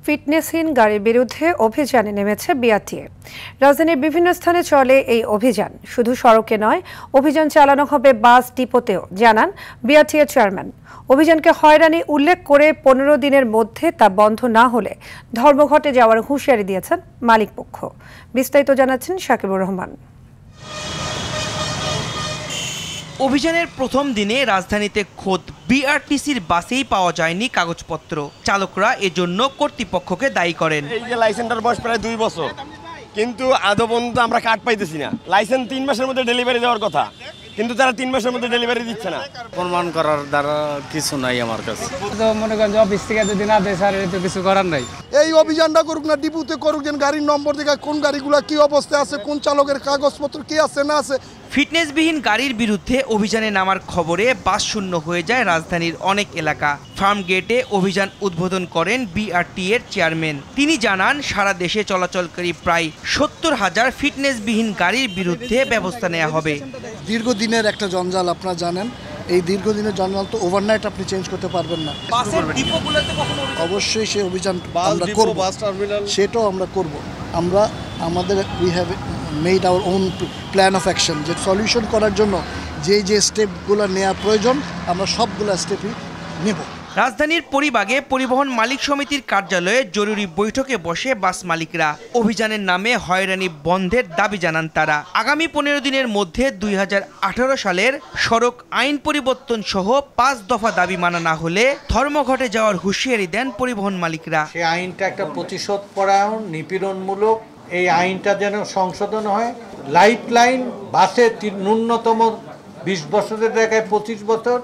ফিটনেসহীন গাড়ির বিরুদ্ধে অভিযানে নেমেছে বিআরটিএ। রাজধানীর বিভিন্ন স্থানে চলে এই অভিযান। শুধু সড়কে নয়, অভিযান চালানো হবে বাস ডিপোতেও, জানান বিআরটিএ চেয়ারম্যান। অভিযানকে হয়রানি উল্লেখ করে 15 দিনের মধ্যে তা বন্ধ না হলে ধর্মঘটে যাওয়ার হুঁশিয়ারি দিয়েছেন মালিকপক্ষ। বিস্তারিত জানাচ্ছেন শাকিবুর রহমান। অভিযানের প্রথম দিনে রাজধানীতে খোদ বিআরটিসির বাসেই পাওয়া যায়নি কাগজপত্র। চালকরা এজন্য কর্তৃপক্ষকে দায়ী করেন। এই যে লাইসেন্সটার বয়স প্রায় 2 বছর, কিন্তু আদৌ পর্যন্ত আমরা কার্ড পাইতেছি না। লাইসেন্স 3 মাসের মধ্যে ডেলিভারি দেওয়ার কথা, কিন্তু তারা 3 মাসের মধ্যে ডেলিভারি দিচ্ছে না। প্রমাণ করার দ্বারা কিছু নাই আমার কাছে। তো মনে করেন অফিস থেকে যদি না দেয় স্যার, তো কিছু করার নাই। এই অভিযানটা করুক না, ডিপুতে করুক, যেন গাড়ির নম্বর দেখে কোন গাড়িগুলো কি অবস্থায় আছে, কোন চালকের কাগজপত্র কি আছে না আছে। ফিটনেসবিহীন গাড়ির বিরুদ্ধে অভিযানে নামার খবরে বাস শূন্য হয়ে যায় রাজধানীর অনেক এলাকা। ফার্ম গেটে অভিযান উদ্বোধন করেন বিআরটিএর চেয়ারম্যান। তিনি জানান, সারা দেশে চলাচলকারী প্রায় 70,000 ফিটনেসবিহীন গাড়ির বিরুদ্ধে ব্যবস্থা নেওয়া হবে। দীর্ঘদিনের একটা জঞ্জাল, আপনারা জানেন। এই দীর্ঘদিনের জঞ্জাল তো ওভারনাইট আপনি চেঞ্জ করতে পারবেন না। অবশ্যই সেই অভিযান আমরা করব, সেটাও আমরা করব। আমরা আমাদের we have made our own plan of action, যে সলিউশন করার জন্য যে স্টেপগুলো নেওয়া প্রয়োজন আমরা সবগুলো স্টেপই নেব। রাজধানীর পরিবাগে পরিবহন মালিক সমিতির কার্যালয়ে জরুরি বৈঠকে বসে বাস মালিকরা। অভিযানের নামে হয়রানি বন্ধের দাবি জানান তারা। আগামী 15 দিনের মধ্যে 2018 সালের সড়ক আইন পরিবর্তন সহ 5 দফা দাবি মানা না হলে ধর্মঘটে যাওয়ার হুঁশিয়ারি দেন পরিবহন মালিকরা। সেই আইনটা একটা প্রতিশোধ পরায়ণ, নিপীড়নমূলক। এই আইনটা যেন সংশোধন হয়। লাইফ লাইন বাসে ন্যূনতম 20 বছরের জায়গায় 25 বছর,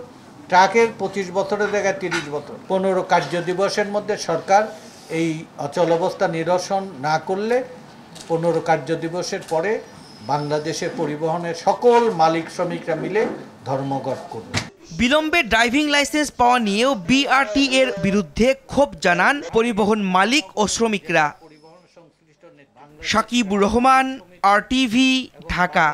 ট্রাকের 25 বছরের জায়গায় 30 বছর। 15 কার্য দিবসের মধ্যে সরকার এই অচল অবস্থা নিরসন না করলে 15 কার্য দিবসের পরে বাংলাদেশে পরিবহনের সকল মালিক শ্রমিকরা মিলে ধর্মঘট করবে। বিলম্বে ড্রাইভিং লাইসেন্স পাওয়া নিয়েও বিআরটিএর বিরুদ্ধে ক্ষোভ জানান পরিবহন মালিক ও শ্রমিকরা। শাকিবুর রহমান, RTV, ঢাকা।